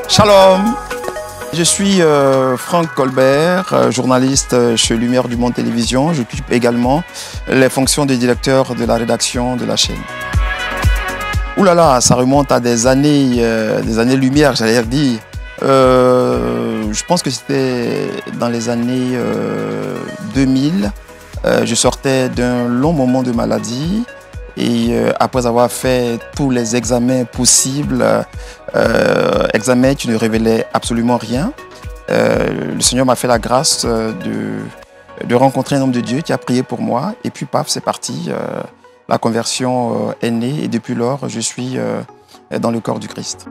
Shalom, je suis Franck Colbert, journaliste chez Lumière du Monde Télévision. J'occupe également les fonctions de directeur de la rédaction de la chaîne. Ouh là là, ça remonte à des années-lumière, j'allais dire. Je pense que c'était dans les années 2000. Je sortais d'un long moment de maladie. Et après avoir fait tous les examens possibles, examens qui ne révélaient absolument rien, le Seigneur m'a fait la grâce de rencontrer un homme de Dieu qui a prié pour moi. Et puis, paf, c'est parti. La conversion est née et depuis lors, je suis dans le corps du Christ.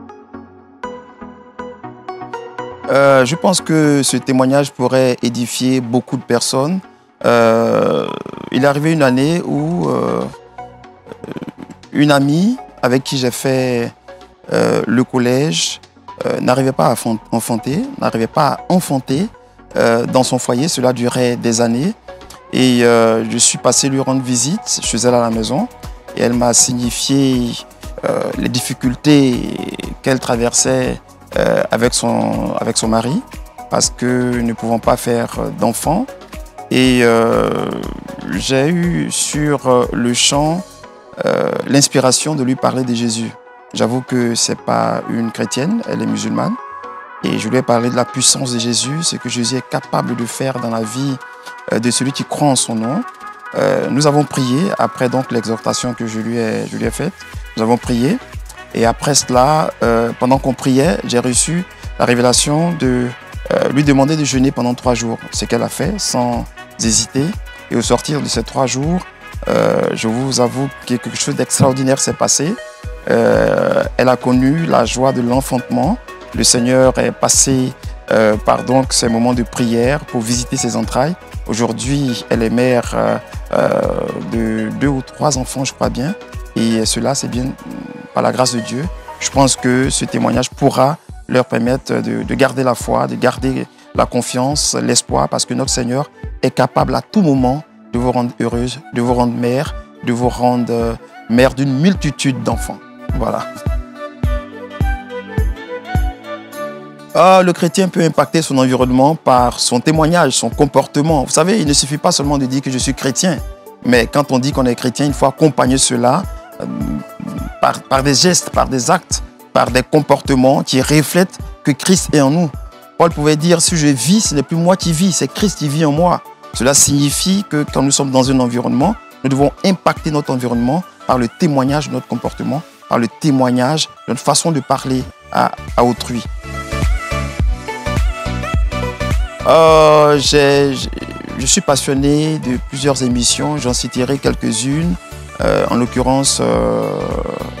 Je pense que ce témoignage pourrait édifier beaucoup de personnes. Il est arrivé une année où une amie avec qui j'ai fait le collège n'arrivait pas à enfanter, dans son foyer. Cela durait des années. Et je suis passé lui rendre visite chez elle à la maison. Et elle m'a signifié les difficultés qu'elle traversait avec son mari, parce que ne pouvant pas faire d'enfants. Et j'ai eu sur le champ l'inspiration de lui parler de Jésus. J'avoue que ce n'est pas une chrétienne, elle est musulmane. Et je lui ai parlé de la puissance de Jésus, ce que Jésus est capable de faire dans la vie de celui qui croit en son nom. Nous avons prié, après donc l'exhortation que je lui ai faite. Nous avons prié. Et après cela, pendant qu'on priait, j'ai reçu la révélation de lui demander de jeûner pendant 3 jours. Ce qu'elle a fait sans hésiter. Et au sortir de ces 3 jours, je vous avoue que quelque chose d'extraordinaire s'est passé. Elle a connu la joie de l'enfantement. Le Seigneur est passé par donc ces moments de prière pour visiter ses entrailles. Aujourd'hui, elle est mère de 2 ou 3 enfants, je crois bien. Et cela, c'est bien par la grâce de Dieu. Je pense que ce témoignage pourra leur permettre de garder la foi, de garder la confiance, l'espoir, parce que notre Seigneur est capable à tout moment de vous rendre heureuse, de vous rendre mère, de vous rendre mère d'une multitude d'enfants. Voilà. Le chrétien peut impacter son environnement par son témoignage, son comportement. Vous savez, il ne suffit pas seulement de dire que je suis chrétien, mais quand on dit qu'on est chrétien, il faut accompagner cela par des gestes, par des actes, par des comportements qui reflètent que Christ est en nous. Paul pouvait dire, si je vis, ce n'est plus moi qui vis, c'est Christ qui vit en moi. Cela signifie que quand nous sommes dans un environnement, nous devons impacter notre environnement par le témoignage de notre comportement, par le témoignage de notre façon de parler à autrui. Je suis passionné de plusieurs émissions, j'en citerai quelques-unes, en l'occurrence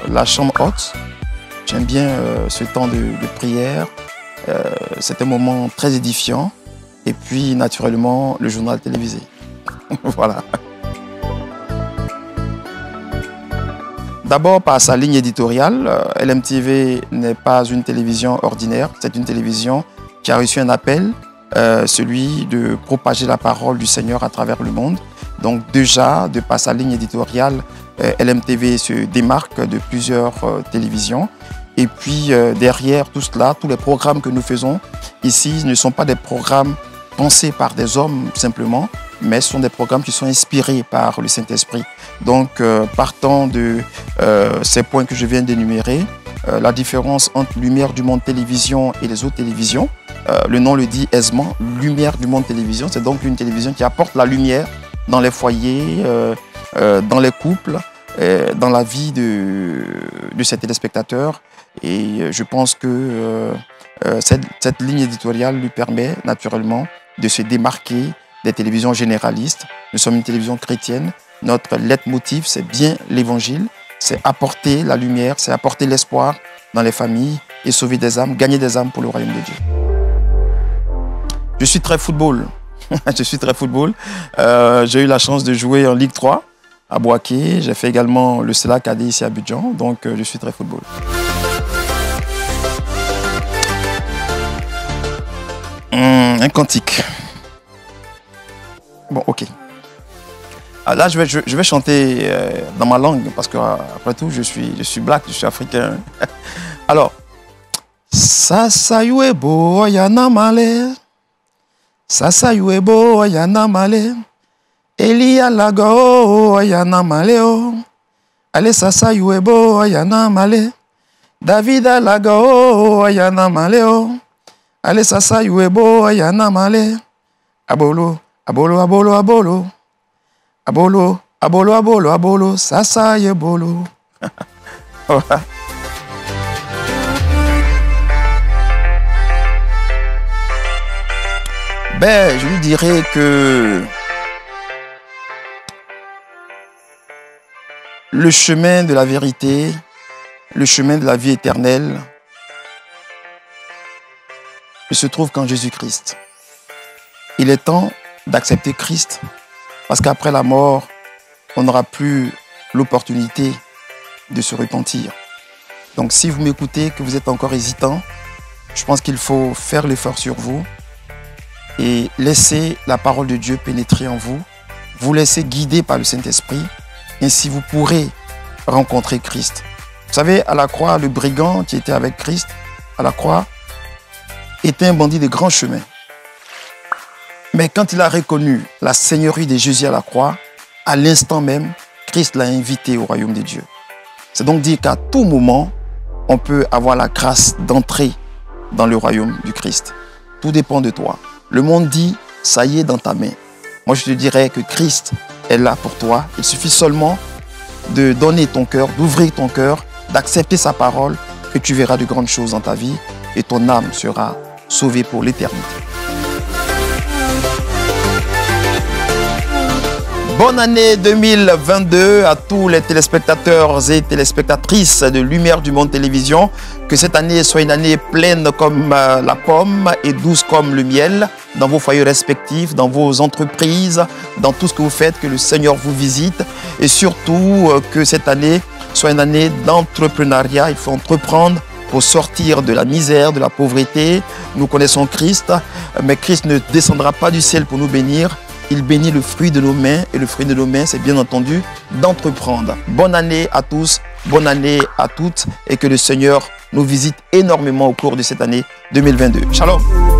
la chambre haute. J'aime bien ce temps de prière, c'est un moment très édifiant. Et puis, naturellement, le journal télévisé. Voilà. D'abord, par sa ligne éditoriale, LMTV n'est pas une télévision ordinaire. C'est une télévision qui a reçu un appel, celui de propager la parole du Seigneur à travers le monde. Donc déjà, de par sa ligne éditoriale, LMTV se démarque de plusieurs télévisions. Et puis, derrière tout cela, tous les programmes que nous faisons ici ne sont pas des programmes pensés par des hommes simplement, mais ce sont des programmes qui sont inspirés par le Saint-Esprit. Donc, partant de ces points que je viens d'énumérer, la différence entre Lumière du Monde Télévision et les autres télévisions, le nom le dit aisément, Lumière du Monde Télévision, c'est donc une télévision qui apporte la lumière dans les foyers, dans les couples, dans la vie de ses téléspectateurs. Et je pense que cette ligne éditoriale lui permet naturellement de se démarquer des télévisions généralistes. Nous sommes une télévision chrétienne. Notre leitmotiv, c'est bien l'évangile. C'est apporter la lumière, c'est apporter l'espoir dans les familles et sauver des âmes, gagner des âmes pour le royaume de Dieu. Je suis très football. Je suis très football. J'ai eu la chance de jouer en Ligue 3 à Boaké. J'ai fait également le CELA Cadet ici à Abidjan. Donc, je suis très football. Un cantique. Bon, ok. Là, je vais chanter dans ma langue parce que, après tout, je suis black, je suis africain. Alors, Sasa yuebo yana male. Sasa yuebo yana male. Elia lago yana male o. Ale sasa yuebo yana male. David lago yana male o. Ale sasa yuebo yana male. Abolo, abolo, abolo, abolo. Abolo, abolo, abolo, abolo. Sasa yebolo. Ben, je lui dirais que le chemin de la vérité, le chemin de la vie éternelle, il se trouve qu'en Jésus-Christ. Il est temps d'accepter Christ parce qu'après la mort, on n'aura plus l'opportunité de se repentir. Donc si vous m'écoutez, que vous êtes encore hésitant, je pense qu'il faut faire l'effort sur vous et laisser la parole de Dieu pénétrer en vous, vous laisser guider par le Saint-Esprit, ainsi vous pourrez rencontrer Christ. Vous savez, à la croix, le brigand qui était avec Christ, à la croix, était un bandit de grand chemin. Mais quand il a reconnu la seigneurie de Jésus à la croix, à l'instant même, Christ l'a invité au royaume de Dieu. C'est donc dire qu'à tout moment, on peut avoir la grâce d'entrer dans le royaume du Christ. Tout dépend de toi. Le monde dit, ça y est dans ta main. Moi, je te dirais que Christ est là pour toi. Il suffit seulement de donner ton cœur, d'ouvrir ton cœur, d'accepter sa parole, que tu verras de grandes choses dans ta vie et ton âme sera sauvée pour l'éternité. Bonne année 2022 à tous les téléspectateurs et téléspectatrices de Lumière du Monde Télévision. Que cette année soit une année pleine comme la pomme et douce comme le miel dans vos foyers respectifs, dans vos entreprises, dans tout ce que vous faites, que le Seigneur vous visite et surtout que cette année soit une année d'entrepreneuriat. Il faut entreprendre pour sortir de la misère, de la pauvreté. Nous connaissons Christ, mais Christ ne descendra pas du ciel pour nous bénir. Il bénit le fruit de nos mains et le fruit de nos mains, c'est bien entendu d'entreprendre. Bonne année à tous, bonne année à toutes et que le Seigneur nous visite énormément au cours de cette année 2022. Shalom.